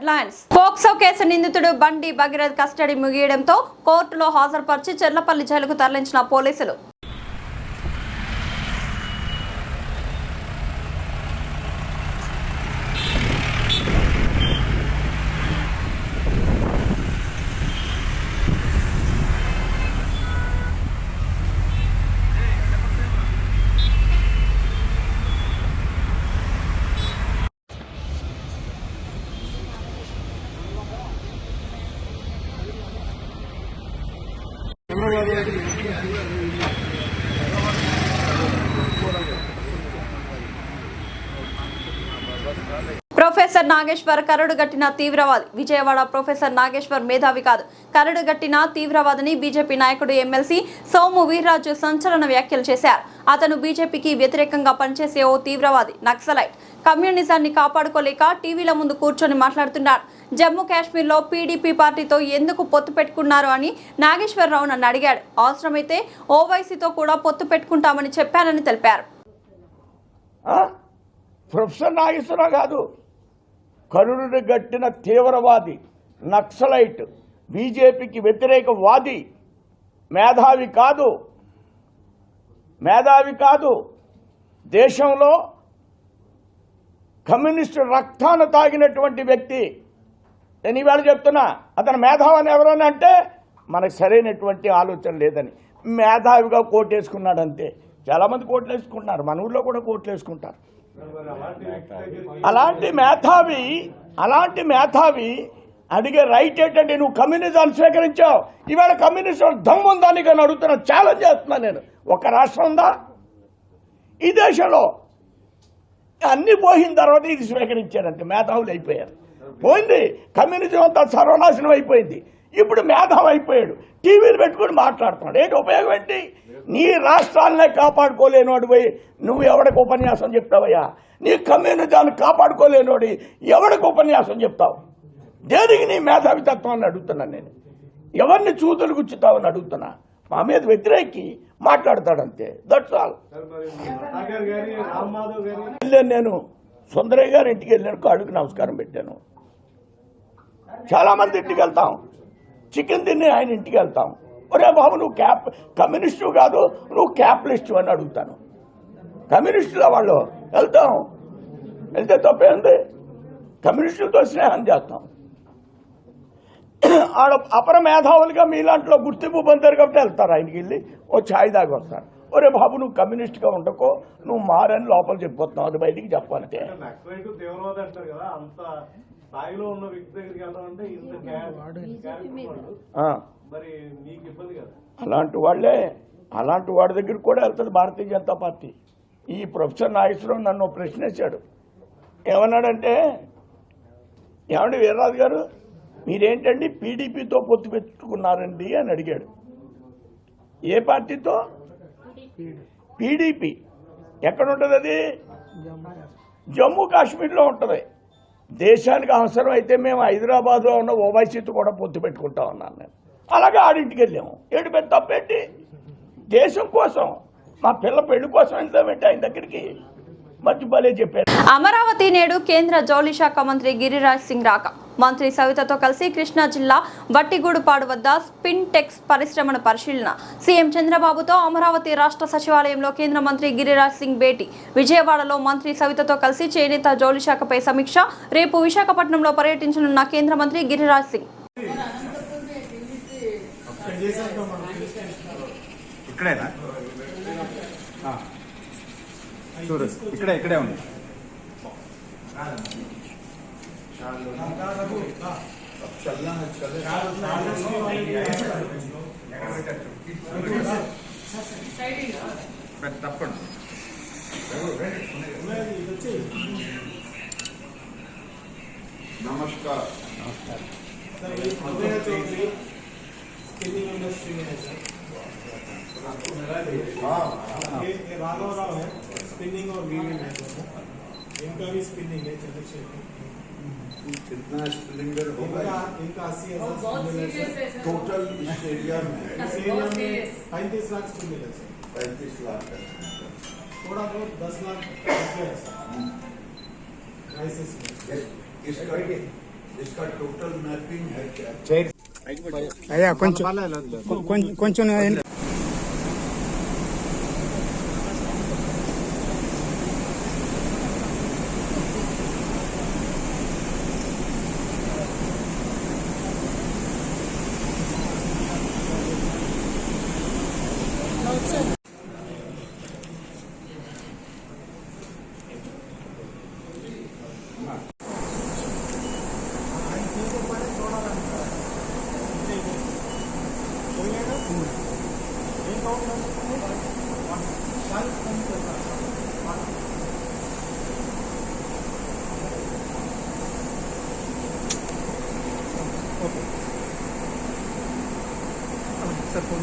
Headlines. POCSO case నిందితుడు బండి Bhagirath custody ముగియడంతో కోర్టులో హాజరుపరిచి చెర్లపల్లి జైలుకు తరలించిన పోలీసులు. ప్రొఫెసర్ నాగేశ్వర్ కరడుగట్టిన తీవ్రవాది. విజయవాడ ప్రొఫెసర్ నాగేశ్వర్ మేధావి కాదు, కరడుగట్టిన తీవ్రవాదిని బీజేపీ నాయకుడు ఎమ్మెల్సీ సోము వీర్రాజు సంచలన వ్యాఖ్యలు చేశారు. అతను బీజేపీకి వ్యతిరేకంగా పనిచేసే ఓ తీవ్రవాది, నక్సలైట్. కమ్యూనిజాన్ని కాపాడుకోలేక టీవీల ముందు కూర్చొని మాట్లాడుతున్నాడు. జమ్మూ కాశ్మీర్లో పీడీపీ పార్టీతో ఎందుకు పొత్తు పెట్టుకున్నారు అని నాగేశ్వరరావు నన్ను అడిగాడు. అవసరమైతే ఓవైసీతో కూడా పొత్తు పెట్టుకుంటామని చెప్పానని తెలిపారు. ప్రొఫెసర్ నాగేశ్వరరావు కాదు, కరుడుని గట్టిన తీవ్రవాది, నక్సలైట్, బీజేపీకి వ్యతిరేకవాది, మేధావి కాదు. దేశంలో కమ్యూనిస్టు రక్తాన్ని తాగినటువంటి వ్యక్తి. నేను ఈవేళ చెప్తున్నా, అతను మేధావని ఎవరని అంటే మనకు సరైనటువంటి ఆలోచన లేదని. మేధావిగా కోటేసుకున్నాడంతే. చాలామంది కోట్లు వేసుకుంటున్నారు, మన ఊళ్ళో కూడా కోట్లు వేసుకుంటారు. అలాంటి మేధావి అడిగే రైట్ ఏంటంటే, నువ్వు కమ్యూనిజాన్ని స్వీకరించావు, ఈవేళ కమ్యూనిజం దమ్ముందాన్ని కానీ అడుగుతున్నా, ఛాలెంజ్ చేస్తున్నాను నేను. ఒక రాష్ట్రం ఉందా ఈ దేశంలో? అన్ని పోయిన తర్వాత ఇది స్వీకరించారంటే మేధావులు అయిపోయారు. పోయింది, కమ్యూనిజం అంతా సర్వనాశనం అయిపోయింది. ఇప్పుడు మేధావి అయిపోయాడు, టీవీలు పెట్టుకుని మాట్లాడుతున్నాడు. ఏంటి ఉపయోగం ఏంటి? నీ రాష్ట్రాలనే కాపాడుకోలేనోడు పోయి నువ్వు ఎవరికి ఉపన్యాసం చెప్తావయ్యా? నీ కమ్యూనిజాన్ని కాపాడుకోలేనోడి ఎవరికి ఉపన్యాసం చెప్తావు? దేనికి నీ మేధావితత్వాన్ని అడుగుతున్నాను నేను. ఎవరిని చూతులు గుచ్చుతావని అడుగుతున్నా. మా మీద వ్యతిరేకి మాట్లాడతాడంతే. That's all. నేను సుందరయ్య గారి ఇంటికి వెళ్ళాను, కాళ్ళకి నమస్కారం పెట్టాను. చాలా మంది ఇంటికి వెళ్తాం, చికెన్ తిని ఆయన ఇంటికి వెళ్తాం. ఒరే బాబు, నువ్వు కమ్యూనిస్టు కాదు, నువ్వు క్యాపిటలిస్టు అని అడుగుతాను. కమ్యూనిస్టుల వాళ్ళు వెళ్తే తప్పేంది? కమ్యూనిస్టులతో స్నేహం చేస్తాం. ఆడ అపర మేధావులుగా మీలాంటిలో గుర్తింపు పొందారు కాబట్టి వెళ్తారు. ఆయనకి వెళ్ళి ఓ ఛాయ్ దాకా వస్తారు. ఒరే బాబు, నువ్వు కమ్యూనిస్ట్గా ఉండకో, నువ్వు మారని లోపల చెప్పిపోతున్నావు, అది బయటికి చెప్పాలంటే. అలాంటి వాడి దగ్గర కూడా వెళ్తుంది భారతీయ జనతా పార్టీ. ఈ ప్రొఫెసర్ నాగేశ్వరరావు నన్ను ప్రశ్నించాడు. ఏమన్నాడంటే, ఏమండి వీర్రాజు గారు, మీరేంటండి పీడీపీతో పొత్తు పెట్టుకున్నారండి అని అడిగాడు. ఏ పార్టీతో? పీడీపీ. ఎక్కడ ఉంటుంది అది? జమ్మూ కాశ్మీర్లో ఉంటుంది. దేశానికి అవసరం అయితే మేము హైదరాబాద్లో ఉన్న ఓవైసీతో కూడా పొత్తు పెట్టుకుంటా ఉన్నాను నేను. అలాగే ఆడింటికి వెళ్ళాము. ఏంటి పెద్ద తప్పేంటి? దేశం కోసం, మా పిల్ల పెళ్లి కోసం వెళ్తామేంటి ఆయన దగ్గరికి? మంచి భలే చెప్పారు. అమరావతి నేడు కేంద్ర జౌళి శాఖ మంత్రి గిరిరాజ్ సింగ్ రాక. మంత్రి సవితతో కలిసి కృష్ణా జిల్లా వట్టిగూడుపాడు వద్ద స్పిన్ టెక్స్ పరిశ్రమను పరిశీలన. సీఎం చంద్రబాబుతో అమరావతి రాష్ట్ర సచివాలయంలో కేంద్ర మంత్రి గిరిరాజ్ సింగ్ భేటీ. విజయవాడలో మంత్రి సవితతో కలిసి చేనేత జౌళి శాఖపై సమీక్ష. రేపు విశాఖపట్నంలో పర్యటించనున్న కేంద్ర మంత్రి గిరిరాజ్ సింగ్. ఇక్కడే ఉంది. తప్పండి. नमस्कार। ये राघवराव है, स्पिनिंग और वीविंग है दोनों। इनका भी स्पिनिंग है चंद्रशेखर। कितना स्पिनिंगर होगा? इनका 80,000 टोटल इस एरिया में 35 लाख स्पिनिंग है। 35 लाख है। थोड़ा बहुत 10 लाख है सर। इसका टोटल मैपिंग है क्या? అయ్యా కొంచెం కొంచెం సార్ ఫోన్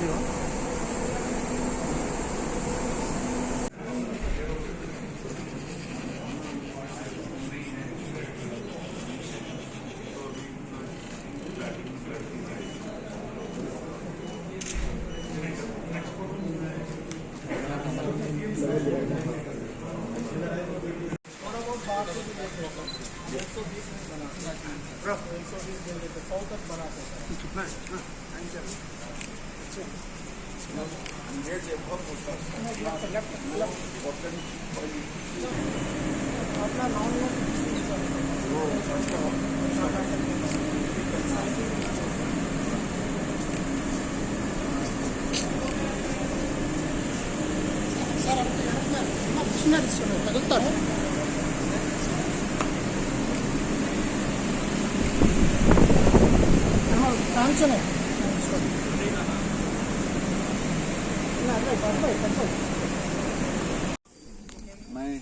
मैं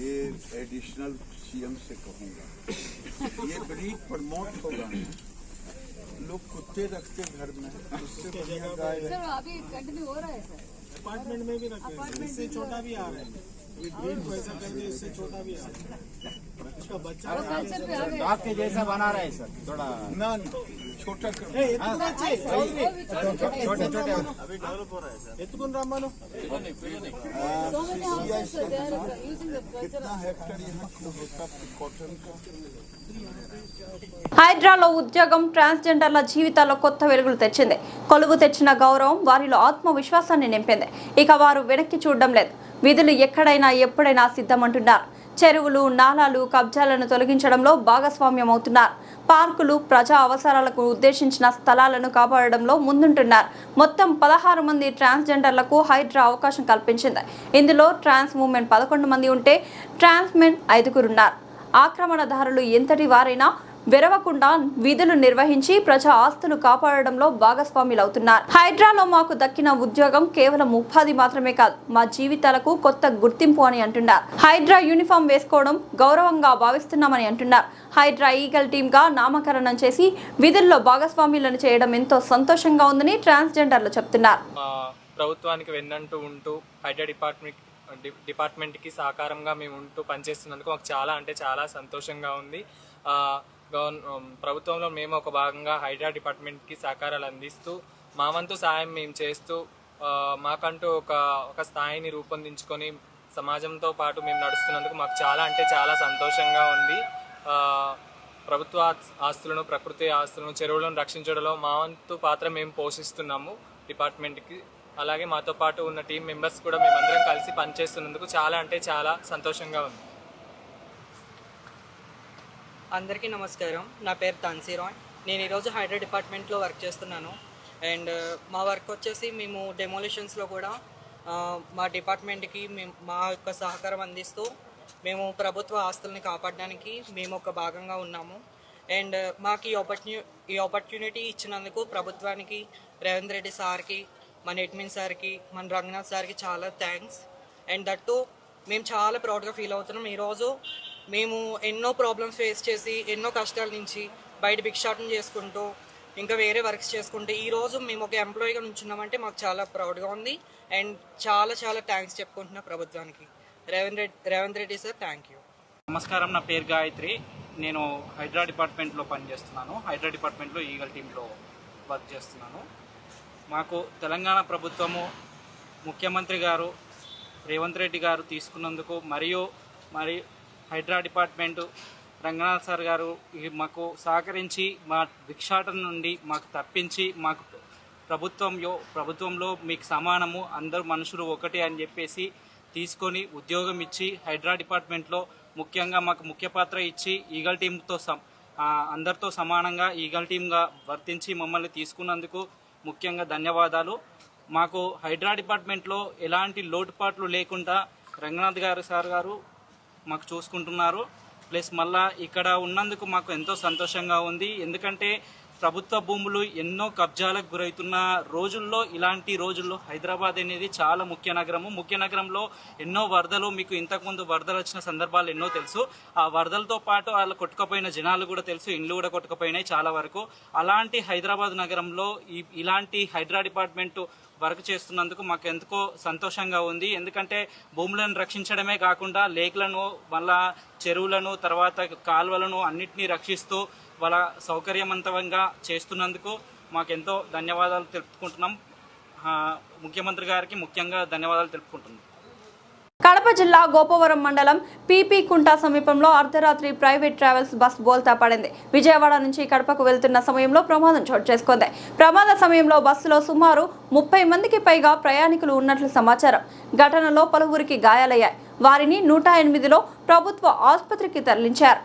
ये एडिशनल सीएम से कहूँगा, ये ब्रीड प्रमोट होगा। लोग कुत्ते रखते घर में, उससे बढ़िया गाय है। अभी कंटिन्यू हो रहा है सर। अपार्टमेंट में भी रखे हैं, इससे छोटा भी आ रहा है। ये ब्रीड को ऐसा कर दिया, इससे छोटा भी आ रहा है। उसका बच्चा कल्चर पे आ गए। डॉग के जैसा बना रहा है सर थोड़ा ना छोटा कर छोटे छोटे अभी डेवलप हो रहा है सर। ఎత్తుకుని రమ్మను So many houses sir, they are using the culture. कितना हेक्टर यहाँ होता कॉटन का? హైడ్రాలో ఉద్యోగం ట్రాన్స్జెండర్ల జీవితాల్లో కొత్త వెలుగులు తెచ్చింది. కొలువు తెచ్చిన గౌరవం వారిలో ఆత్మవిశ్వాసాన్ని నింపింది. ఇక వారు వెనక్కి చూడడం లేదు. విధులు ఎక్కడైనా ఎప్పుడైనా సిద్ధమంటున్నారు. చెరువులు, నాలాలు, కబ్జాలను తొలగించడంలో భాగస్వామ్యం అవుతున్నారు. పార్కులు, ప్రజా అవసరాలకు ఉద్దేశించిన స్థలాలను కాపాడడంలో ముందుంటున్నారు. మొత్తం 16 మంది ట్రాన్స్జెండర్లకు హైడ్రా అవకాశం కల్పించింది. ఇందులో ట్రాన్స్ మూవ్మెంట్ 11 మంది ఉంటే ట్రాన్స్మెన్ 5 ఉన్నారు. ఆక్రమణదారులు ఎంతటి వారైనా వెరవకుండా విధులు నిర్వహించి ప్రజా ఆస్తులు కాపాడడంలో భాగస్వాములవుతున్నారు. హైడ్రాలో మాకు దక్కిన ఉద్యోగం కేవలం ఉపాధి మాత్రమే కాదు, మా జీవితాలకు కొత్త గుర్తింపు అని అంటున్నారు. హైడ్రా యూనిఫామ్ వేసుకోవడం గౌరవంగా భావిస్తున్నామని అంటున్నారు. హైడ్రా ఈగల్ టీమ్ గా నామకరణం చేసి విధుల్లో భాగస్వాములను చేయడం ఎంతో సంతోషంగా ఉందని ట్రాన్స్జెండర్లు చెప్తున్నారు. ప్రభుత్వానికి వెన్నంటూ ఉంటూ హైడ్రా డిపార్ట్మెంట్కి సహకారంగా మేము ఉంటూ పనిచేస్తున్నందుకు మాకు చాలా అంటే చాలా సంతోషంగా ఉంది. ప్రభుత్వంలో మేము ఒక భాగంగా హైడ్రా డిపార్ట్మెంట్కి సహకారాలు అందిస్తూ మా వంతు సాయం మేము చేస్తూ మాకంటూ ఒక స్థాయిని రూపొందించుకొని సమాజంతో పాటు మేము నడుస్తున్నందుకు మాకు చాలా అంటే చాలా సంతోషంగా ఉంది. ప్రభుత్వ ఆస్తులను, ప్రకృతి ఆస్తులను, చెరువులను రక్షించడంలో మా వంతు పాత్ర మేము పోషిస్తున్నాము డిపార్ట్మెంట్కి. అలాగే మాతో పాటు ఉన్న టీం మెంబర్స్ కూడా మేమందరం కలిసి పనిచేస్తున్నందుకు చాలా అంటే చాలా సంతోషంగా ఉంది. అందరికీ నమస్కారం. నా పేరు తాన్సీరాయ్. నేను ఈరోజు హైడ్రా డిపార్ట్మెంట్లో వర్క్ చేస్తున్నాను. అండ్ మా వర్క్ వచ్చేసి మేము డెమోలిషన్స్లో కూడా మా డిపార్ట్మెంట్కి మా యొక్క సహకారం అందిస్తూ మేము ప్రభుత్వ ఆస్తుల్ని కాపాడడానికి మేము ఒక భాగంగా ఉన్నాము. అండ్ మాకు ఈ ఆపర్చునిటీ ఇచ్చినందుకు ప్రభుత్వానికి, రేవంత్ రెడ్డి సార్కి, మన అడ్మిన్ సార్కి, మన రంగనాథ్ సార్కి చాలా థ్యాంక్స్. అండ్ దట్టు మేము చాలా ప్రౌడ్గా ఫీల్ అవుతున్నాం. ఈరోజు మేము ఎన్నో ప్రాబ్లమ్స్ ఫేస్ చేసి ఎన్నో కష్టాల నుంచి బయట భిక్షాటన చేసుకుంటూ ఇంకా వేరే వర్క్స్ చేసుకుంటూ ఈరోజు మేము ఒక ఎంప్లాయీగా నుంచున్నామంటే మాకు చాలా ప్రౌడ్గా ఉంది. అండ్ చాలా చాలా థ్యాంక్స్ చెప్పుకుంటున్నా ప్రభుత్వానికి. Revanth Reddy sir, thank you. నమస్కారం, నా పేరు గాయత్రి. నేను హైడ్రా డిపార్ట్మెంట్లో పనిచేస్తున్నాను. హైడ్రా డిపార్ట్మెంట్లో ఈగల్ టీంలో వర్క్ చేస్తున్నాను. మాకు తెలంగాణ ప్రభుత్వము, ముఖ్యమంత్రి గారు రేవంత్ రెడ్డి గారు తీసుకున్నందుకు మరియు హైడ్రా డిపార్ట్మెంటు రంగనాథ్ సార్ గారు మాకు సహకరించి మా భిక్షాటన నుండి మాకు తప్పించి మాకు ప్రభుత్వంలో మీకు సమానము, అందరూ మనుషులు ఒకటే అని చెప్పేసి తీసుకొని ఉద్యోగం ఇచ్చి హైడ్రా డిపార్ట్మెంట్లో ముఖ్యంగా మాకు ముఖ్య పాత్ర ఇచ్చి ఈగల్ టీంతో అందరితో సమానంగా ఈగల్ టీంగా వర్తించి మమ్మల్ని తీసుకున్నందుకు ముఖ్యంగా ధన్యవాదాలు. మాకు హైడ్రా డిపార్ట్మెంట్లో ఎలాంటి లోటుపాట్లు లేకుండా రంగనాథ్ సార్ గారు మాకు చూసుకుంటున్నారు. ప్లస్ మళ్ళా ఇక్కడ ఉన్నందుకు మాకు ఎంతో సంతోషంగా ఉంది. ఎందుకంటే ప్రభుత్వ భూములు ఎన్నో కబ్జాలకు గురవుతున్న రోజుల్లో, ఇలాంటి రోజుల్లో హైదరాబాద్ అనేది చాలా ముఖ్య నగరంలో ఎన్నో వరదలు, మీకు ఇంతకుముందు వరదలు వచ్చిన సందర్భాలు ఎన్నో తెలుసు. ఆ వరదలతో పాటు వాళ్ళ కొట్టుకుపోయిన జనాలు కూడా తెలుసు, ఇండ్లు కూడా కొట్టుకుపోయినాయి చాలా వరకు. అలాంటి హైదరాబాద్ నగరంలో ఇలాంటి హైడ్రా డిపార్ట్మెంట్ వర్క్ చేస్తున్నందుకు మాకు ఎంతో సంతోషంగా ఉంది. ఎందుకంటే భూములను రక్షించడమే కాకుండా లేక్లను, మళ్ళా చెరువులను, తర్వాత కాలువలను అన్నిటినీ రక్షిస్తూ వాళ్ళ సౌకర్యవంతంగా చేస్తున్నందుకు మాకెంతో ధన్యవాదాలు తెలుపుకుంటున్నాం. ముఖ్యమంత్రి గారికి ముఖ్యంగా ధన్యవాదాలు తెలుపుకుంటున్నాం. కడప జిల్లా గోపవరం మండలం పీపీ కుంట సమీపంలో అర్ధరాత్రి ప్రైవేట్ ట్రావెల్స్ బస్ బోల్తా పడింది. విజయవాడ నుంచి కడపకు వెళ్తున్న సమయంలో ప్రమాదం చోటు చేసుకుంది. ప్రమాద సమయంలో బస్సులో సుమారు 30 మందికి పైగా ప్రయాణికులు ఉన్నట్లు సమాచారం. ఘటనలో పలువురికి గాయాలయ్యాయి. వారిని 108లో ప్రభుత్వ ఆసుపత్రికి తరలించారు.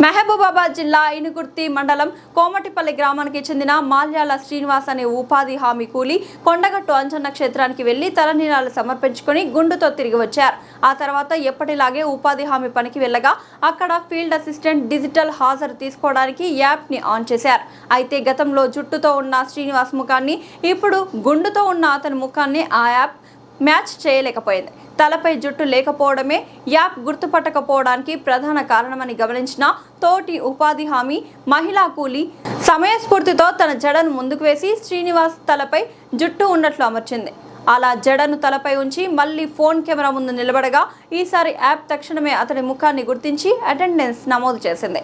మహబూబాబాద్ జిల్లా ఇనుగుర్తి మండలం కోమటిపల్లి గ్రామానికి చెందిన మాల్యాల శ్రీనివాస్ అనే ఉపాధి హామీ కూలి కొండగట్టు అంజన్న క్షేత్రానికి వెళ్లి తలనీలాలు సమర్పించుకుని గుండుతో తిరిగి వచ్చారు. ఆ తర్వాత ఎప్పటిలాగే ఉపాధి హామీ పనికి వెళ్ళగా అక్కడ ఫీల్డ్ అసిస్టెంట్ డిజిటల్ హాజరు తీసుకోవడానికి యాప్ ని ఆన్ చేశారు. అయితే గతంలో జుట్టుతో ఉన్న శ్రీనివాస్ ముఖాన్ని ఇప్పుడు గుండుతో ఉన్న అతని ముఖాన్ని ఆ యాప్ మ్యాచ్ చేయలేకపోయింది. తలపై జుట్టు లేకపోవడమే యాప్ గుర్తుపట్టకపోవడానికి ప్రధాన కారణమని గమనించిన తోటి ఉపాధి హామీ మహిళా కూలీ సమయస్ఫూర్తితో తన జడను ముందుకు వేసి శ్రీనివాస్ తలపై జుట్టు ఉన్నట్లు అమర్చింది. అలా జడను తలపై ఉంచి మళ్లీ ఫోన్ కెమెరా ముందు నిలబడగా ఈసారి యాప్ తక్షణమే అతని ముఖాన్ని గుర్తించి అటెండెన్స్ నమోదు చేసింది.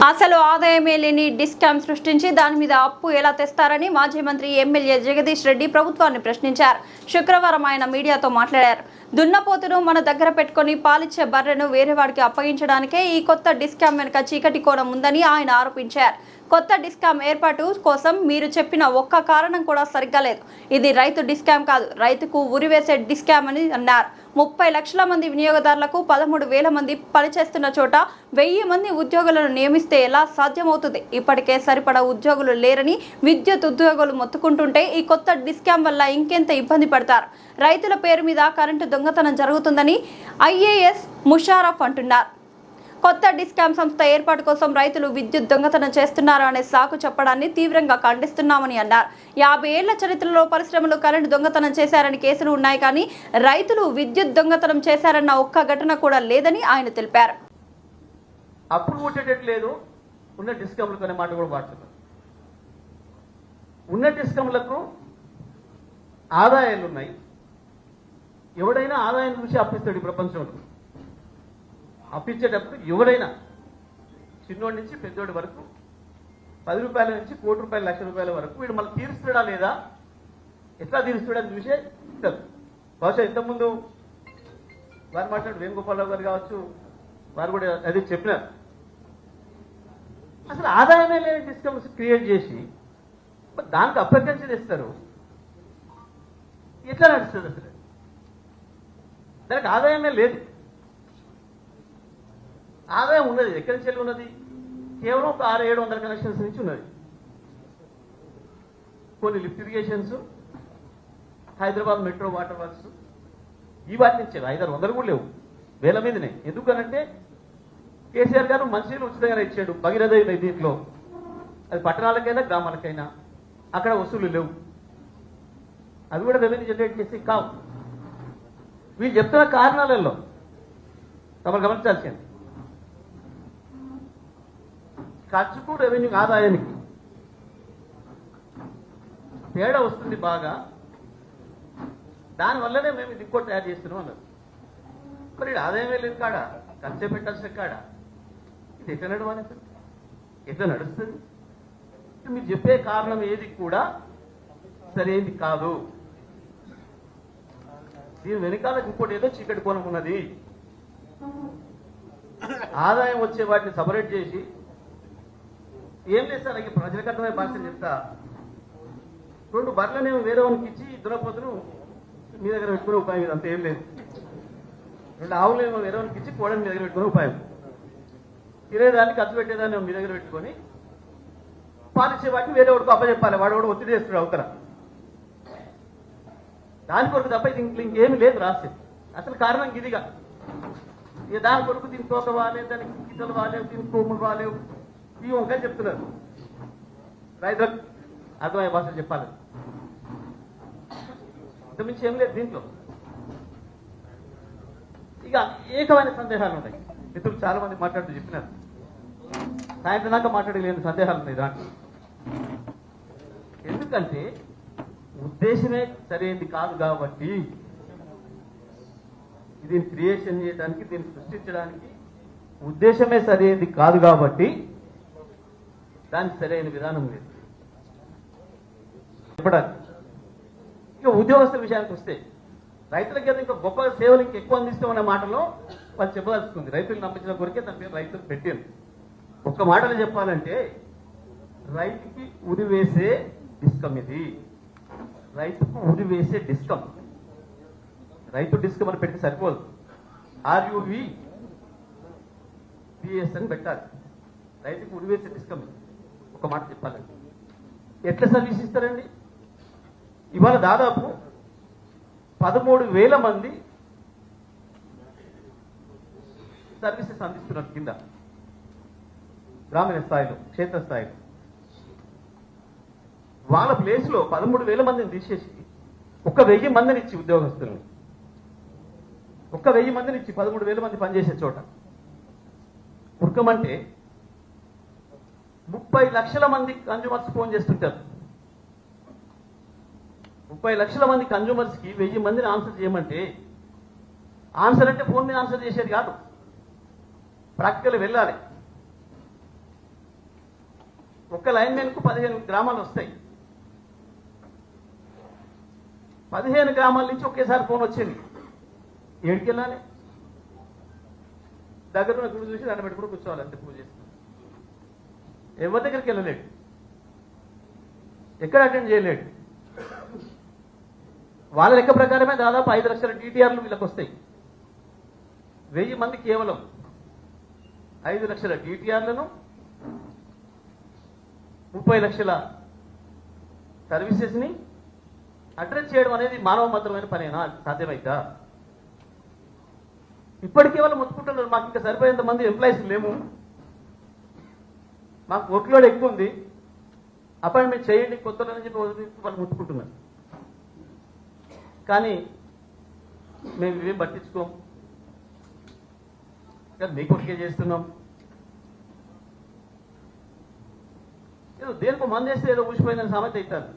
అసలు ఆదాయమే లేని డిస్కామ్ సృష్టించి దాని మీద అప్పు ఎలా తెస్తారని మాజీ మంత్రి ఎమ్మెల్యే జగదీష్ రెడ్డి ప్రభుత్వాన్ని ప్రశ్నించారు. శుక్రవారం ఆయన మీడియాతో మాట్లాడారు. దున్నపోతును మన దగ్గర పెట్టుకుని పాలిచ్చే బర్రెను వేరేవాడికి అప్పగించడానికే ఈ కొత్త డిస్కామ్ వెనుక చీకటి కోణం ఉందని ఆయన ఆరోపించారు. కొత్త డిస్కామ్ ఏర్పాటు కోసం మీరు చెప్పిన ఒక్క కారణం కూడా సరిగ్గా లేదు. ఇది రైతు డిస్కామ్ కాదు, రైతుకు ఉరివేసే డిస్కామ్ అని అన్నారు. 30 లక్షల మంది వినియోగదారులకు 13,000 మంది పనిచేస్తున్న చోట 1000 మంది ఉద్యోగులను నియమిస్తే ఎలా సాధ్యమవుతుంది? ఇప్పటికే సరిపడా ఉద్యోగులు లేరని విద్యుత్ ఉద్యోగులు మొత్తుకుంటుంటే ఈ కొత్త డిస్కామ్ వల్ల ఇంకెంత ఇబ్బంది పడతారు. రైతుల పేరు మీద కరెంటు దొంగతనం జరుగుతుందని ఐఏఎస్ ముషారఫ్ అంటున్నారు. కొత్త డిస్కామ్ సంస్థ ఏర్పాటు కోసం రైతులు విద్యుత్ దొంగతనం చేస్తున్నారు అనే సాకు చెప్పడాన్ని తీవ్రంగా ఖండిస్తున్నామని అన్నారు. 50 ఏళ్ల చరిత్రలో పరిశ్రమలు కరెంటు దొంగతనం చేశారని కేసులు ఉన్నాయి, కానీ రైతులు విద్యుత్ దొంగతనం చేశారన్న ఒక్క ఘటన కూడా లేదని ఆయన తెలిపారు. అప్పుడు కొట్టేటట్లేదు ఉన్న డిస్కమ్లకు అనే మాట కూడా వాడుతున్నారు. ఉన్న డిస్కమ్లకు ఆదాయాలు ఉన్నాయి. ఎవడైనా ఆదాయం చూసి అప్పిస్తాడు ఈ ప్రపంచంలో. అప్పించేటప్పుడు ఎవడైనా చిన్నోడి నుంచి పెద్దోడి వరకు 10 రూపాయల నుంచి ₹1 కోటి, ₹1,00,000 వరకు వీడు మళ్ళీ తీరుస్తాడా లేదా, ఎట్లా తీరుస్తాడా అని చూసే ఇస్తారు. బహుశా ఇంతకుముందు వారు మాట్లాడు వేణుగోపాలరావు గారు కావచ్చు, వారు కూడా అదే చెప్పినారు. అసలు ఆదాయమే లేని డిస్కమ్స్ క్రియేట్ చేసి దానికి అప్రకల్చర్ ఇస్తారు. ఎట్లా నడుస్తుంది? అసలు దానికి ఆదాయమే లేదు. ఆదాయం ఉన్నది ఎక్కడి నుంచి ఉన్నది? కేవలం ఒక 600-700 కనెక్షన్స్ నుంచి ఉన్నది. కొన్ని lift irrigations, Hyderabad metro water works ఈ వాటి నుంచే 500 కూడా లేవు, వేల మీదనే. ఎందుకనంటే కేసీఆర్ గారు మంచినీళ్ళు ఉచితంగా ఇచ్చాడు భగీరథ దీంట్లో, అది పట్టణాలకైనా గ్రామాలకైనా. అక్కడ వసూలు లేవు, అవి కూడా రెవెన్యూ జనరేట్ చేసి కావు. వీళ్ళు చెప్తున్న కారణాలలో తమరు గమనించాల్సింది ఖర్చుకు రెవెన్యూ ఆదాయానికి తేడా వస్తుంది బాగా. దానివల్లనే మేము ఇది ఇంకోటి తయారు చేస్తున్నాం అన్నారు. మరి ఆదాయం వెళ్ళిన కాడ ఖర్చు పెట్టాల్సిన కాడ ఇది ఎట్లా నడవాలి, ఎట్లా నడుస్తుంది? మీరు చెప్పే కారణం ఏది కూడా సరైనది కాదు. దీని వెనకాల ఇంకోటి ఏదో చీకటి కోణం ఉన్నది. ఆదాయం వచ్చే వాటిని సపరేట్ చేసి ఏం లేదు సార్, ప్రజలకు అర్థమయ్యే భాష చెప్తా. 2 బర్రెలనేమో వేరే వానికి ఇచ్చి దురపోతును మీ దగ్గర పెట్టుకునే ఉపాయం ఇది, అంత ఏం లేదు. 2 ఆవులేమో వేరే వానికి ఇచ్చి కోడని మీ దగ్గర పెట్టుకునే ఉపాయం. తినేదాన్ని ఖర్చు పెట్టేదాన్ని మీ దగ్గర పెట్టుకొని పాలిచ్చే వాటిని వేరే వాడికి అప్పచెప్పాలి. వాడు కూడా ఒత్తిడి చేస్తున్నాడు అవతల. దాని కొరకు తప్ప ఇది ఇంకేమీ లేదు రాసేది. అసలు కారణం ఇదిగా. ఇక దాని కొరకు దీనికి తోక వాలేవు, దానికి గీతలు వాలేవు, దీనికి కొమ్ములు వాలేవు, ఈ వంకాయ చెప్తున్నారు. రైతులకు అర్థమయ్యే భాషలు చెప్పాలి. ఇంతమించి ఏం లేదు దీంట్లో. ఇక ఏకమైన సందేహాలు ఉన్నాయి. మిత్రులు చాలా మంది మాట్లాడుతూ చెప్పినారు. సాయంత్రం దాకా మాట్లాడలేని సందేహాలు ఉన్నాయి దాంట్లో. ఎందుకంటే ఉద్దేశమే సరైనది కాదు కాబట్టి, దీన్ని క్రియేషన్ చేయడానికి, దీన్ని సృష్టించడానికి ఉద్దేశమే సరైనది కాదు కాబట్టి దానికి సరైన విధానం లేదు చెప్పడానికి. ఇక ఉద్యోగస్తుల విషయానికి వస్తే రైతులకి ఇంకా గొప్ప సేవలు ఇంకా ఎక్కువ అందిస్తామనే మాటలో వాళ్ళు చెప్పదలుచుకుంది. రైతులు నమ్మించిన కొరికే దాని పేరు రైతులు పెట్టింది. ఒక్క మాటలో చెప్పాలంటే రైతుకి ఉరి వేసే డిస్కమ్ ఇది. రైతుకు ఉరి వేసే డిస్కమ్. రైతు డిస్కమ్ అని పెట్టి సరిపోదు, RUVPS అని పెట్టాలి. రైతుకు ఉరి వేసే డిస్కమ్. ఒక మాట చెప్పాలండి, ఎట్లా సర్వీస్ ఇస్తారండి? ఇవాళ దాదాపు 13,000 మంది సర్వీసెస్ అందిస్తున్నారు కింద గ్రామీణ స్థాయిలో, క్షేత్రస్థాయిలో. వాళ్ళ ప్లేస్ లో 13,000 మందిని తీసేసి 1,000 మందిని ఇచ్చి ఉద్యోగస్తులను, 1,000 మందిని ఇచ్చి 13,000 మంది పనిచేసే చోట ఉరకమంటే 30 లక్షల మంది కన్జ్యూమర్స్ ఫోన్ చేస్తుంటారు. 30 లక్షల మంది కన్జ్యూమర్స్ కి 1000 మందిని ఆన్సర్ చేయమంటే, ఆన్సర్ అంటే ఫోన్ మీద ఆన్సర్ చేసేది కాదు, ప్రాక్టికల్ వెళ్ళాలి. ఒక్క లైన్ మెన్ కు 15 గ్రామాలు వస్తాయి. 15 గ్రామాల నుంచి ఒకేసారి ఫోన్ వచ్చింది. ఏడికి వెళ్ళాలి? దగ్గర ఉన్న గుడి చూసి దాన్ని పెట్టుకుని కూర్చోవాలి, అంతే. పూజ చేస్తాం. ఎవరి దగ్గరికి వెళ్ళలేడు, ఎక్కడ అటెండ్ చేయలేడు. వాళ్ళ లెక్క ప్రకారమే దాదాపు 5 లక్షల DTRలు వీళ్ళకి వస్తాయి. 1000 మంది కేవలం 5 లక్షల DTRలను, 30 లక్షల సర్వీసెస్ ని అడ్రస్ చేయడం అనేది మానవ మాత్రమైన పనేనా? సాధ్యమైందా? ఇప్పటికే వాళ్ళు ముట్టుకుంటున్నారు, మాకు ఇంకా సరిపోయేంత మంది ఎంప్లాయీస్ లేము, మాకు వర్క్ లోడ్ ఎక్కువ ఉంది, అపాయింట్మెంట్ చేయండి కొత్తలని చెప్పి వాళ్ళు ముట్టుకుంటున్నారు. కానీ మేము ఇవేం పట్టించుకోం, మీ కొరికే చేస్తున్నాం. ఏదో దేనికో మంది వేస్తే ఏదో ఊసిపోయిందని సామెత అవుతారు.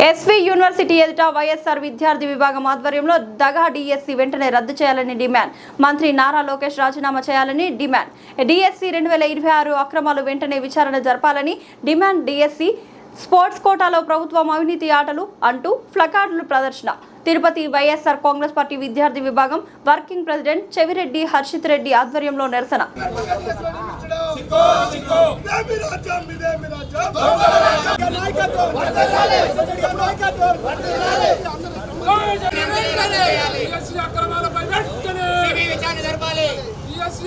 ఎస్వి యూనివర్సిటీ ఎదుట వైఎస్ఆర్ విద్యార్థి విభాగం ఆధ్వర్యంలో దగా డిఎస్సి వెంటనే రద్దు చేయాలని డిమాండ్. మంత్రి నారా లోకేష్ రాజీనామా చేయాలని డిమాండ్. డిఎస్సి 2026 అక్రమాలు వెంటనే విచారణ జరపాలని డిమాండ్. డిఎస్సి స్పోర్ట్స్ కోటాలో ప్రభుత్వం అవినీతి ఆటలు అంటూ ప్లకార్డులు ప్రదర్శన. తిరుపతి వైఎస్ఆర్ కాంగ్రెస్ పార్టీ విద్యార్థి విభాగం వర్కింగ్ ప్రెసిడెంట్ చెవిరెడ్డి హర్షిత్ రెడ్డి ఆధ్వర్యంలో నిరసన.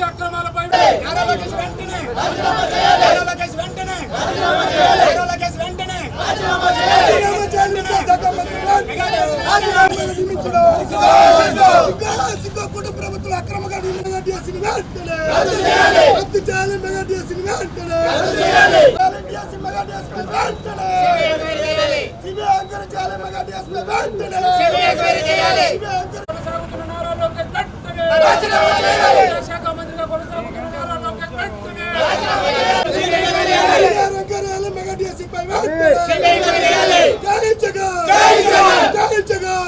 అక్రమాలపై సిగ్గుకుంటూ ప్రభుత్వం అక్రమంగా మెగా డిఎస్సీని వెంటనే రద్దు చేయాలి. మెగా డిఎస్సీని వెంటనే డిఎస్సీ మెగా డిఎస్సీ వెంటనే సిబిఐ ఎంక్వైరీ చేయాలి. మెగా డిఎస్సీ వెంటనే కొనసాగుతున్న నారా లోకేష్ వెంటనే శాఖ మంత్రిగా కొనసాగుతున్న నారా లోకేష్ వెంటనే మెగా డిఎస్సీ పై వెంటనే జై జగన్ జై జగన్ జై జగన్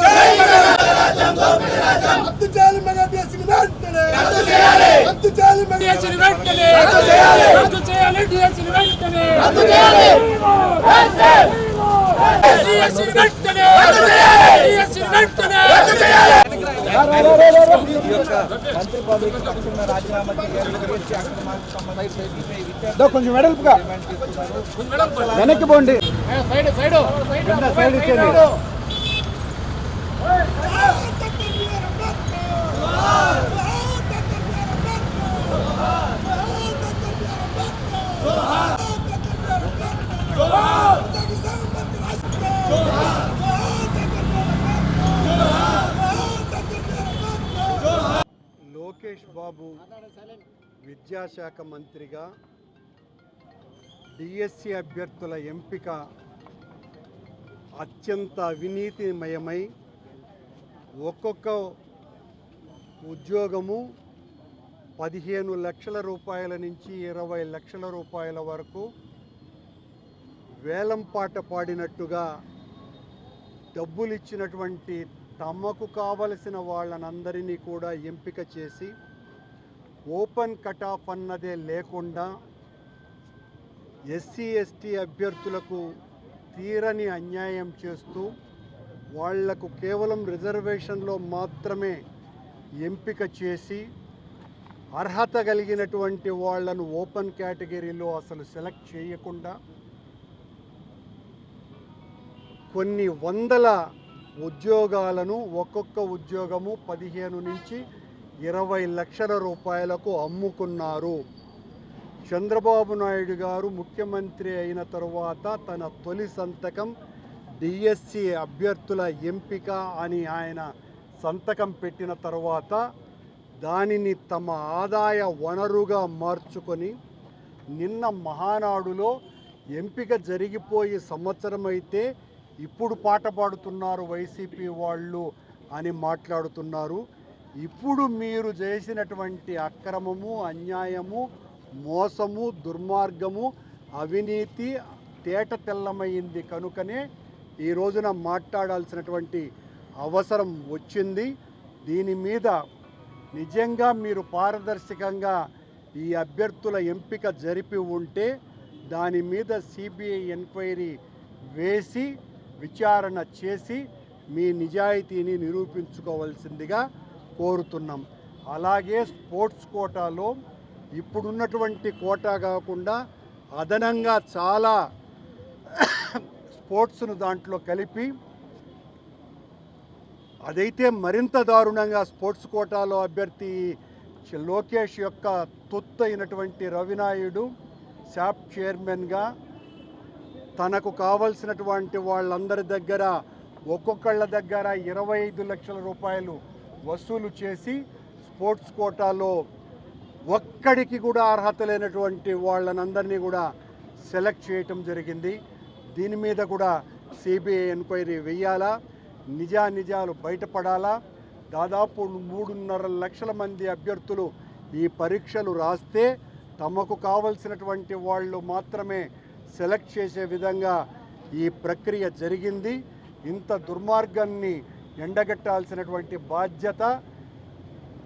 రద్దు చేయాలి. మెగా డిఎస్సీని వెంటనే రద్దు చేయాలి. మెగా డిఎస్సీని వెంటనే రద్దు చేయాలి. డిఎస్సీని వెంటనే రద్దు చేయాలి. డిఎస్సీని వెంటనే రద్దు చేయాలి. డిఎస్సీని వెంటనే రద్దు చేయాలి. కొంచెం వెడల్పుగా వెనక్కి పోండి. సైడ్ ఇచ్చేయండి. లోకేష్ బాబు విద్యాశాఖ మంత్రిగా డిఎస్సి అభ్యర్థుల ఎంపిక అత్యంత అవినీతిమయమై ఒక్కొక్క ఉద్యోగము 15 లక్షల రూపాయల నుంచి 20 లక్షల రూపాయల వరకు వేలంపాట పాడినట్టుగా డబ్బులు ఇచ్చినటువంటి తమకు కావలసిన వాళ్ళనందరినీ కూడా ఎంపిక చేసి ఓపెన్ కట్ ఆఫ్ అన్నదే లేకుండా ఎస్సీ ఎస్టీ అభ్యర్థులకు తీరని అన్యాయం చేస్తూ వాళ్లకు కేవలం రిజర్వేషన్లో మాత్రమే ఎంపిక చేసి అర్హత కలిగినటువంటి వాళ్లను ఓపెన్ కేటగిరీలో అసలు సెలెక్ట్ చేయకుండా కొన్ని వందల ఉద్యోగాలను ఒక్కొక్క ఉద్యోగము 15 నుంచి 20 లక్షల రూపాయలకు అమ్ముకున్నారు. చంద్రబాబు నాయుడు గారు ముఖ్యమంత్రి అయిన తరువాత తన తొలి సంతకం డిఎస్సి అభ్యర్థుల ఎంపిక అని ఆయన సంతకం పెట్టిన తర్వాత దానిని తమ ఆదాయ వనరుగా మార్చుకొని నిన్న మహానాడులో ఎంపిక జరిగిపోయి సంవత్సరం అయితే ఇప్పుడు పాట పాడుతున్నారు వైసీపీ వాళ్ళు అని మాట్లాడుతున్నారు. ఇప్పుడు మీరు చేసినటువంటి అక్రమము, అన్యాయము, మోసము, దుర్మార్గము, అవినీతి తేట తెల్లమైంది కనుకనే ఈ రోజున మాట్లాడాల్సినటువంటి అవసరం వచ్చింది. దీని మీద నిజంగా మీరు పారదర్శకంగా ఈ అభ్యర్థుల ఎంపిక జరిపి ఉంటే దాని మీద సిబిఐ ఎంక్వైరీ వేసి విచారణ చేసి మీ నిజాయితీని నిరూపించుకోవాల్సిందిగా కోరుతున్నాం. అలాగే స్పోర్ట్స్ కోటాలో ఇప్పుడున్నటువంటి కోటా కాకుండా అదనంగా చాలా స్పోర్ట్స్ను దాంట్లో కలిపి అదైతే మరింత దారుణంగా స్పోర్ట్స్ కోటాలో అభ్యర్థి లోకేష్ యొక్క తొత్తు అయినటువంటి రవినాయుడు శాప్ చైర్మన్గా తనకు కావలసినటువంటి వాళ్ళందరి దగ్గర ఒక్కొక్కళ్ళ దగ్గర 25 లక్షల రూపాయలు వసూలు చేసి స్పోర్ట్స్ కోటాలో ఒక్కడికి కూడా అర్హత లేనటువంటి వాళ్ళనందరినీ కూడా సెలెక్ట్ చేయటం జరిగింది. దీని మీద కూడా సిబిఐ ఎంక్వైరీ వేయాలా, నిజాలు బయటపడాలా. దాదాపు 3.5 లక్షల మంది అభ్యర్థులు ఈ పరీక్షలు రాస్తే తమకు కావలసినటువంటి వాళ్ళు మాత్రమే సెలెక్ట్ చేసే విధంగా ఈ ప్రక్రియ జరిగింది. ఇంత దుర్మార్గాన్ని ఎండగట్టాల్సినటువంటి బాధ్యత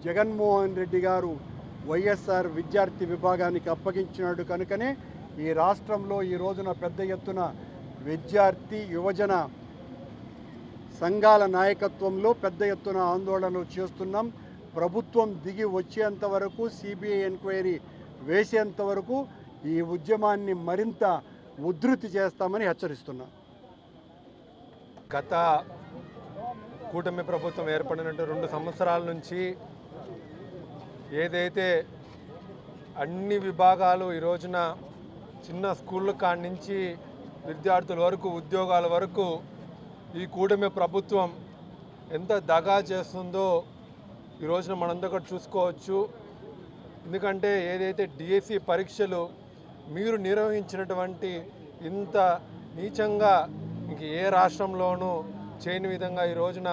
జగన్మోహన్ రెడ్డి గారు వైఎస్ఆర్ విద్యార్థి విభాగానికి అప్పగించినాడు కనుకనే ఈ రాష్ట్రంలో ఈ రోజున పెద్ద ఎత్తున విద్యార్థి యువజన సంఘాల నాయకత్వంలో పెద్ద ఎత్తున ఆందోళనలు చేస్తున్నాం. ప్రభుత్వం దిగి వచ్చేంత వరకు, సిబిఐ ఎంక్వైరీ వేసేంత వరకు ఈ ఉద్యమాన్ని మరింత ఉధృతి చేస్తామని హెచ్చరిస్తున్నాం. గత కూటమి ప్రభుత్వం ఏర్పడిన 2 సంవత్సరాల నుంచి ఏదైతే అన్ని విభాగాలు ఈ రోజున చిన్న స్కూళ్ళ కాడి నుంచి విద్యార్థుల వరకు, ఉద్యోగాల వరకు ఈ కూటమి ప్రభుత్వం ఎంత దగా చేస్తుందో ఈ రోజున మనందరూ కూడా చూసుకోవచ్చు. ఎందుకంటే ఏదైతే డిఎస్సి పరీక్షలు మీరు నిర్వహించినటువంటి ఇంత నీచంగా ఇంక ఏ రాష్ట్రంలోనూ చేయని విధంగా ఈ రోజున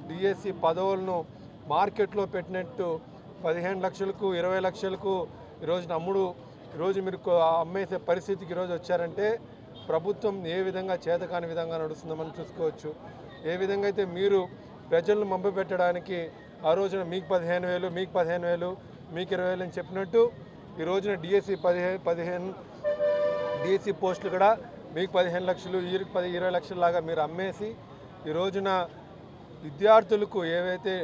డిఎస్సి పదవులను మార్కెట్లో పెట్టినట్టు 15 లక్షలకు 20 లక్షలకు ఈరోజున ఈరోజు మీరు అమ్మేసే పరిస్థితికి ఈరోజు వచ్చారంటే ప్రభుత్వం ఏ విధంగా చేతకాని విధంగా నడుస్తుందో మనం చూసుకోవచ్చు. ఏ విధంగా అయితే మీరు ప్రజలను మభ్యపెట్టడానికి ఆ రోజున మీకు 15,000 మీకు 15,000 మీకు 20,000 అని చెప్పినట్టు ఈ రోజున డిఎస్సి 15 డిఎస్సి పోస్టులు కూడా మీకు 15 లక్షలు 20 లక్షల లాగా మీరు అమ్మేసి ఈ రోజున విద్యార్థులకు ఏవైతే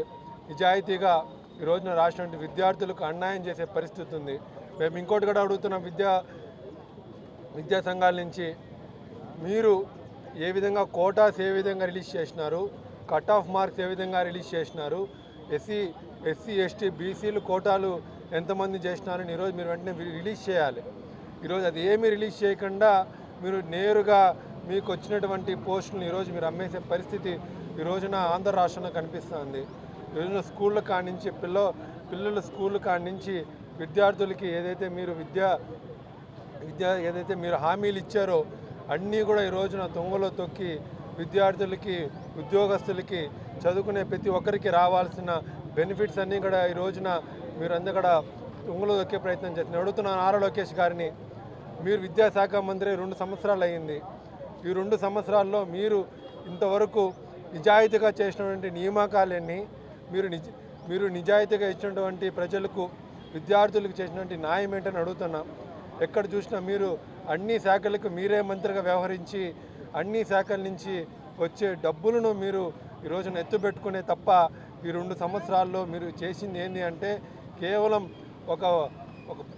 నిజాయితీగా ఈ రోజున రాసినటువంటి విద్యార్థులకు అన్యాయం చేసే పరిస్థితి ఉంది. మేము ఇంకోటి కూడా అడుగుతున్నాం విద్యా సంఘాల నుంచి, మీరు ఏ విధంగా కోటాస్ ఏ విధంగా రిలీజ్ చేసినారు, కట్ ఆఫ్ మార్క్స్ ఏ విధంగా రిలీజ్ చేసినారు, ఎస్సీ ఎస్టీ బీసీలు కోటాలు ఎంతమంది చేసినారని ఈరోజు మీరు వెంటనే రిలీజ్ చేయాలి. ఈరోజు అది ఏమీ రిలీజ్ చేయకుండా మీరు నేరుగా మీకు వచ్చినటువంటి పోస్టులను ఈరోజు మీరు అమ్మేసే పరిస్థితి ఈ రోజున ఆంధ్ర రాష్ట్రంలో కనిపిస్తుంది. ఈ రోజున స్కూళ్ళ కాడి నుంచి పిల్లల స్కూళ్ళ కాడి నుంచి విద్యార్థులకి ఏదైతే మీరు విద్య ఏదైతే మీరు హామీలు ఇచ్చారో అన్నీ కూడా ఈ రోజున తొంగలో తొక్కి విద్యార్థులకి ఉద్యోగస్తులకి చదువుకునే ప్రతి ఒక్కరికి రావాల్సిన బెనిఫిట్స్ అన్నీ కూడా ఈ రోజున మీరందరూ కూడా తొంగలో తొక్కే ప్రయత్నం చేస్తున్నారు. అడుగుతున్నాను నారా లోకేష్ గారిని, మీరు విద్యాశాఖ మంత్రి 2 సంవత్సరాలు అయ్యింది. ఈ 2 సంవత్సరాల్లో మీరు ఇంతవరకు నిజాయితీగా చేసినటువంటి నియామకాలన్నీ మీరు నిజాయితీగా ఇచ్చినటువంటి ప్రజలకు విద్యార్థులకు చేసినటువంటి న్యాయం ఏంటని అడుగుతున్నాం. ఎక్కడ చూసినా మీరు అన్ని శాఖలకు మీరే మంత్రిగా వ్యవహరించి అన్ని శాఖల నుంచి వచ్చే డబ్బులను మీరు ఈ రోజున ఎత్తుపెట్టుకునే తప్ప ఈ 2 సంవత్సరాల్లో మీరు చేసింది ఏంటి అంటే కేవలం ఒక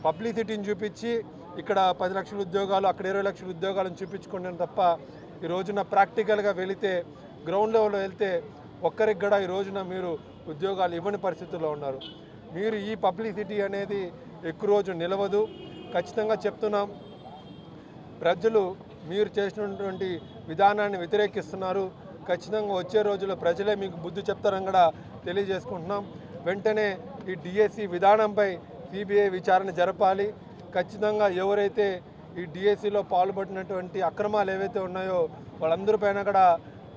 పబ్లిసిటీని చూపించి ఇక్కడ 10 లక్షల ఉద్యోగాలు అక్కడ 20 లక్షల ఉద్యోగాలను చూపించుకున్నాను తప్ప ఈ రోజున ప్రాక్టికల్గా వెళితే గ్రౌండ్ లెవెల్లో వెళ్తే ఒక్కరికి కూడా ఈ రోజున మీరు ఉద్యోగాలు ఇవ్వని పరిస్థితుల్లో ఉన్నారు. మీరు ఈ పబ్లిసిటీ అనేది ఎక్కువ రోజు నిలవదు. ఖచ్చితంగా చెప్తున్నాం, ప్రజలు మీరు చేసినటువంటి విధానాన్ని వ్యతిరేకిస్తున్నారు. ఖచ్చితంగా వచ్చే రోజుల్లో ప్రజలే మీకు బుద్ధి చెప్తారని కూడా తెలియజేసుకుంటున్నాం. వెంటనే ఈ డిఎస్సి విధానంపై సిబిఐ విచారణ జరపాలి. ఖచ్చితంగా ఎవరైతే ఈ డిఎస్సిలో పాల్పడినటువంటి అక్రమాలు ఏవైతే ఉన్నాయో వాళ్ళందరిపైన కూడా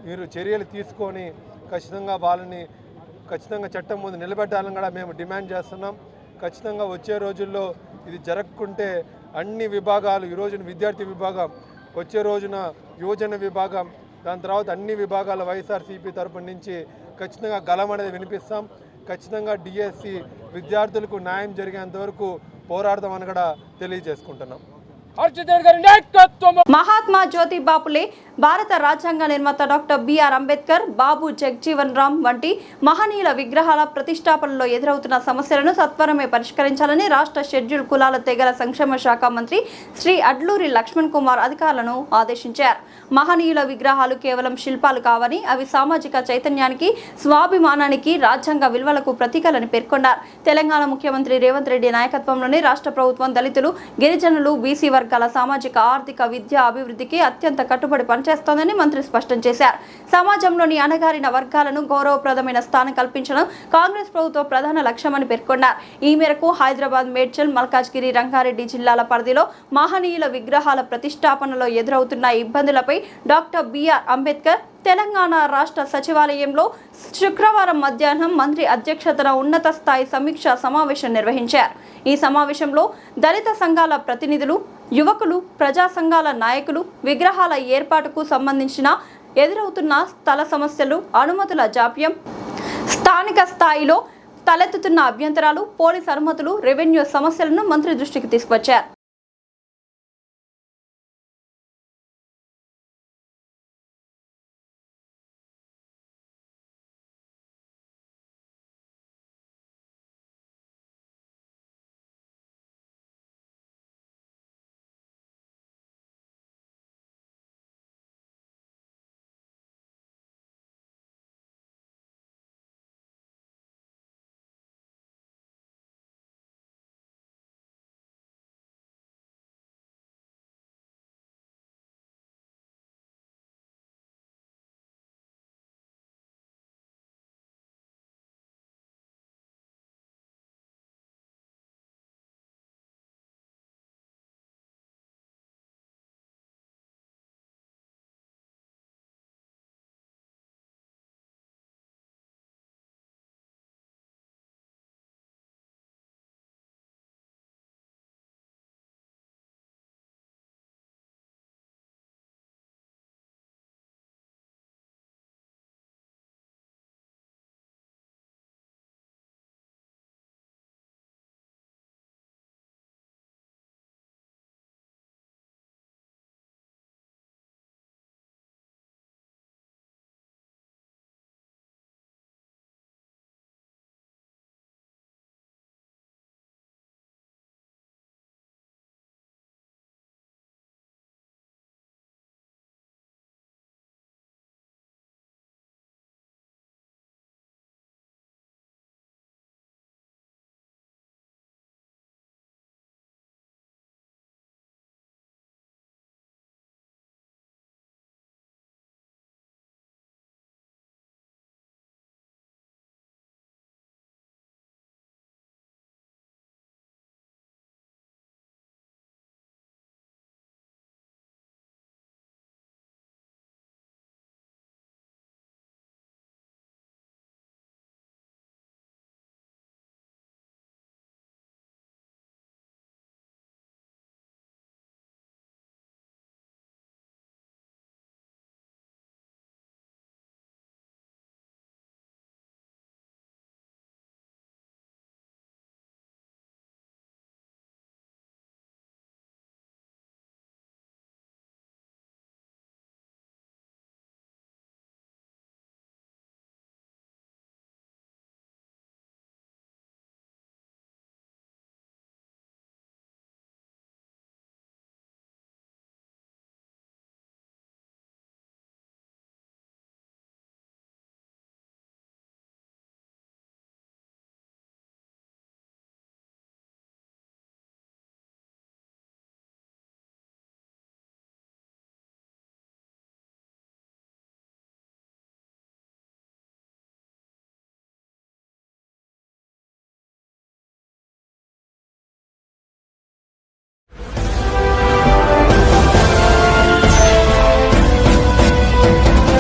మీరు చర్యలు తీసుకొని ఖచ్చితంగా చట్టం ముందు నిలబెట్టాలని కూడా మేము డిమాండ్ చేస్తున్నాం. ఖచ్చితంగా వచ్చే రోజుల్లో ఇది జరగకుంటే అన్ని విభాగాలు ఈ రోజున విద్యార్థి విభాగం, వచ్చే రోజున యువజన విభాగం, దాని తర్వాత అన్ని విభాగాల వైఎస్ఆర్సీపీ తరపు నుంచి ఖచ్చితంగా గలం అనేది వినిపిస్తాం. ఖచ్చితంగా డిఎస్సి విద్యార్థులకు న్యాయం జరిగేంత వరకు పోరాడదామని కూడా తెలియజేసుకుంటున్నాం. మహాత్మా జ్యోతిబా ఫులే, భారత రాజ్యాంగ నిర్మాత డాక్టర్ బిఆర్ అంబేద్కర్, బాబు జగ్జీవన్ రామ్ వంటి మహనీయుల విగ్రహాల ప్రతిష్టాపనలో ఎదురవుతున్న సమస్యలను సత్వరమే పరిష్కరించాలని రాష్ట్ర షెడ్యూల్ కులాల తెగల సంక్షేమ శాఖ మంత్రి శ్రీ అడ్లూరి లక్ష్మణ్ కుమార్ అధికారులను ఆదేశించారు. మహనీయుల విగ్రహాలు కేవలం శిల్పాలు కావని అవి సామాజిక చైతన్యానికి, స్వాభిమానానికి, రాజ్యాంగ విలువలకు ప్రతీకలని పేర్కొన్నారు. తెలంగాణ ముఖ్యమంత్రి రేవంత్ రెడ్డి నాయకత్వంలోని రాష్ట్ర ప్రభుత్వం దళితులు, గిరిజనులు, బీసీ వర్గాల సామాజిక, ఆర్థిక, విద్యా అభివృద్ధికి అత్యంత కట్టుబడి పనిచేస్తోందని మంత్రి స్పష్టం చేశారు. సమాజంలోని అణగారిన వర్గాలను గౌరవప్రదమైన స్థానం కల్పించడం కాంగ్రెస్ ప్రభుత్వ ప్రధాన లక్ష్యమని పేర్కొన్నారు. ఈ మేరకు హైదరాబాద్, మేడ్చల్, మల్కాజ్గిరి, రంగారెడ్డి జిల్లాల పరిధిలో మహనీయుల విగ్రహాల ప్రతిష్టాపనలో ఎదురవుతున్న ఇబ్బందులపై డాక్టర్ బిఆర్ అంబేద్కర్ తెలంగాణ రాష్ట్ర సచివాలయంలో శుక్రవారం మధ్యాహ్నం మంత్రి అధ్యక్షతన ఉన్నత స్థాయి సమీక్షా సమావేశం నిర్వహించారు. ఈ సమావేశంలో దళిత సంఘాల ప్రతినిధులు, యువకులు, ప్రజా సంఘాల నాయకులు విగ్రహాల ఏర్పాటుకు సంబంధించిన ఎదురవుతున్న స్థల సమస్యలు, అనుమతుల జాప్యం, స్థానిక స్థాయిలో తలెత్తుతున్న అభ్యంతరాలు, పోలీస్ అనుమతులు, రెవెన్యూ సమస్యలను మంత్రి దృష్టికి తీసుకొచ్చారు.